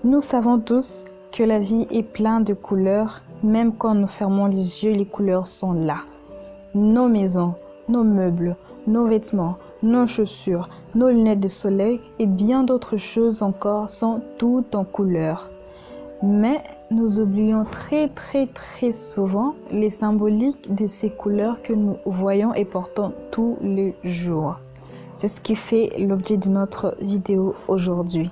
Nous savons tous que la vie est pleine de couleurs, même quand nous fermons les yeux, les couleurs sont là. Nos maisons, nos meubles, nos vêtements, nos chaussures, nos lunettes de soleil et bien d'autres choses encore sont toutes en couleurs. Mais nous oublions très souvent les symboliques de ces couleurs que nous voyons et portons tous les jours. C'est ce qui fait l'objet de notre vidéo aujourd'hui.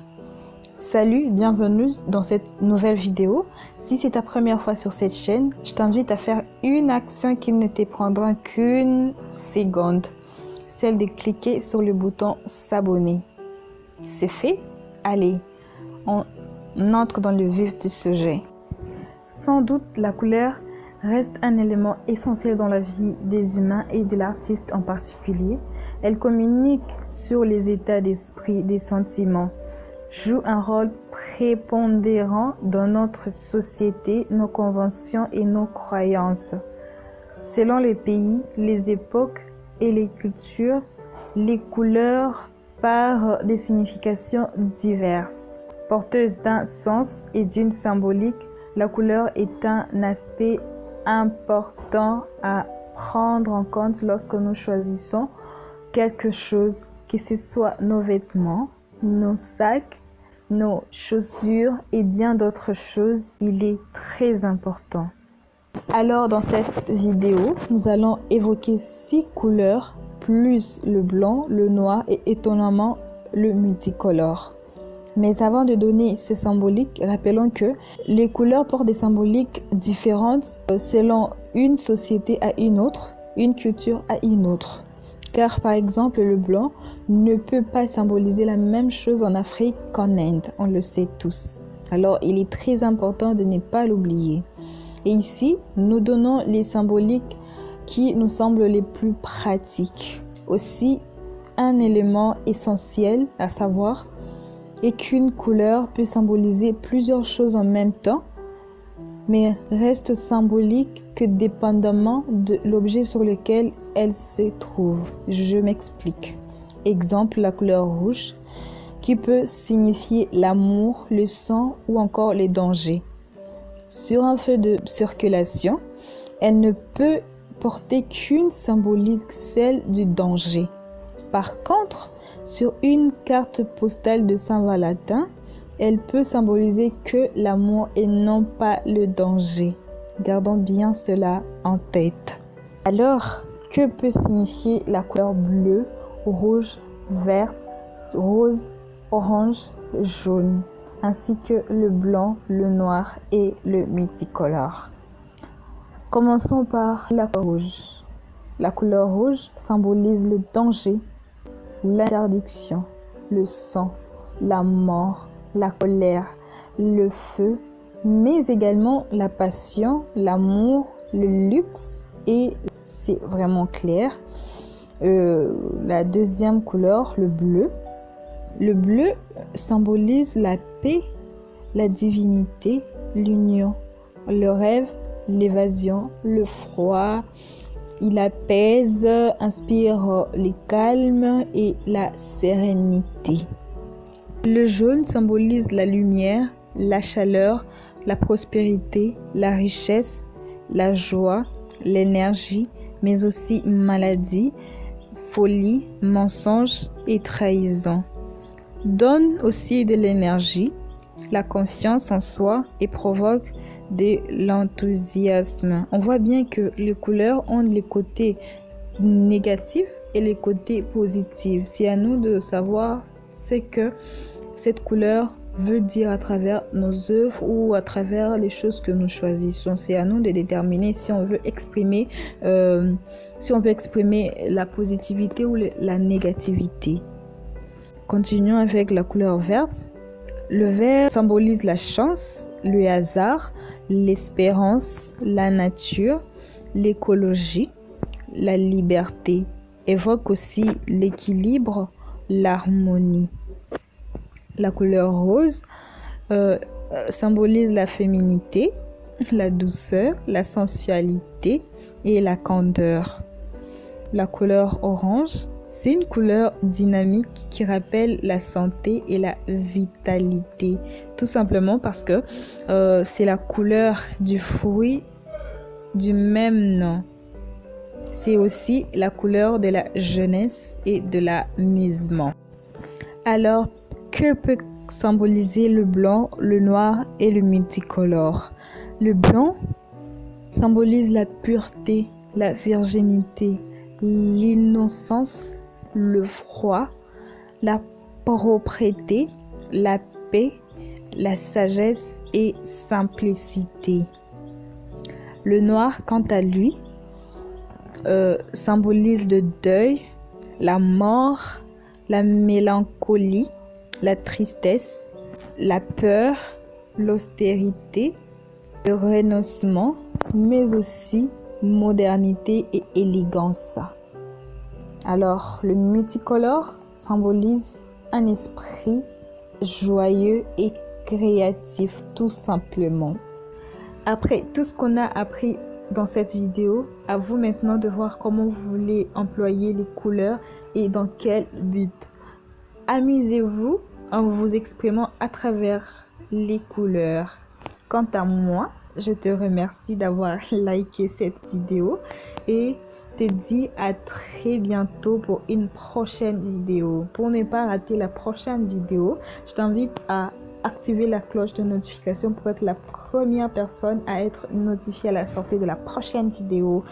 Salut, bienvenue dans cette nouvelle vidéo. Si c'est ta première fois sur cette chaîne, je t'invite à faire une action qui ne te prendra qu'une seconde, celle de cliquer sur le bouton s'abonner. C'est fait? Allez, on entre dans le vif du sujet. Sans doute, la couleur reste un élément essentiel dans la vie des humains et de l'artiste en particulier. Elle communique sur les états d'esprit, des sentiments, joue un rôle prépondérant dans notre société, nos conventions et nos croyances. Selon les pays, les époques et les cultures, les couleurs parent des significations diverses. Porteuse d'un sens et d'une symbolique, la couleur est un aspect important à prendre en compte lorsque nous choisissons quelque chose, que ce soit nos vêtements, nos sacs, nos chaussures et bien d'autres choses. Il est très important. Alors dans cette vidéo, nous allons évoquer 6 couleurs plus le blanc, le noir et étonnamment le multicolore. Mais avant de donner ces symboliques, rappelons que les couleurs portent des symboliques différentes selon une société à une autre, une culture à une autre. Car par exemple, le blanc ne peut pas symboliser la même chose en Afrique qu'en Inde, on le sait tous. Alors, il est très important de ne pas l'oublier. Et ici, nous donnons les symboliques qui nous semblent les plus pratiques. Aussi, un élément essentiel à savoir est qu'une couleur peut symboliser plusieurs choses en même temps, mais reste symbolique que dépendamment de l'objet sur lequel elle se trouve. Je m'explique. Exemple, la couleur rouge, qui peut signifier l'amour, le sang ou encore les dangers. Sur un feu de circulation, elle ne peut porter qu'une symbolique, celle du danger. Par contre, sur une carte postale de Saint-Valentin, elle peut symboliser que l'amour et non pas le danger. Gardons bien cela en tête. Alors, que peut signifier la couleur bleue, rouge, verte, rose, orange, jaune, ainsi que le blanc, le noir et le multicolore? Commençons par la couleur rouge. La couleur rouge symbolise le danger, l'interdiction, le sang, la mort, la colère, le feu, mais également la passion, l'amour, le luxe et c'est vraiment clair. La deuxième couleur, le bleu. Le bleu symbolise la paix, la divinité, l'union, le rêve, l'évasion, le froid. Il apaise, inspire le calme et la sérénité. Le jaune symbolise la lumière, la chaleur, la prospérité, la richesse, la joie, l'énergie, mais aussi maladie, folie, mensonge et trahison. Donne aussi de l'énergie, la confiance en soi et provoque de l'enthousiasme. On voit bien que les couleurs ont les côtés négatifs et les côtés positifs. C'est à nous de savoir ce que cette couleur veut dire à travers nos œuvres ou à travers les choses que nous choisissons. C'est à nous de déterminer si on veut exprimer, la positivité ou la négativité. Continuons avec la couleur verte. Le vert symbolise la chance, le hasard, l'espérance, la nature, l'écologie, la liberté. Évoque aussi l'équilibre, l'harmonie. La couleur rose symbolise la féminité, la douceur, la sensualité et la candeur. La couleur orange C'est une couleur dynamique qui rappelle la santé et la vitalité. Tout simplement parce que c'est la couleur du fruit du même nom. C'est aussi la couleur de la jeunesse et de l'amusement. Alors, que peut symboliser le blanc, le noir et le multicolore? Le blanc symbolise la pureté, la virginité, l'innocence, le froid, la propreté, la paix, la sagesse et simplicité. Le noir, quant à lui, symbolise le deuil, la mort, la mélancolie, la tristesse, la peur, l'austérité, le renoncement, mais aussi modernité et élégance. Alors, le multicolore symbolise un esprit joyeux et créatif, tout simplement. Après tout ce qu'on a appris dans cette vidéo, à vous maintenant de voir comment vous voulez employer les couleurs et dans quel but. Amusez-vous en vous exprimant à travers les couleurs. Quant à moi, je te remercie d'avoir liké cette vidéo et te dis à très bientôt pour une prochaine vidéo. Pour ne pas rater la prochaine vidéo, je t'invite à activer la cloche de notification pour être la première personne à être notifiée à la sortie de la prochaine vidéo.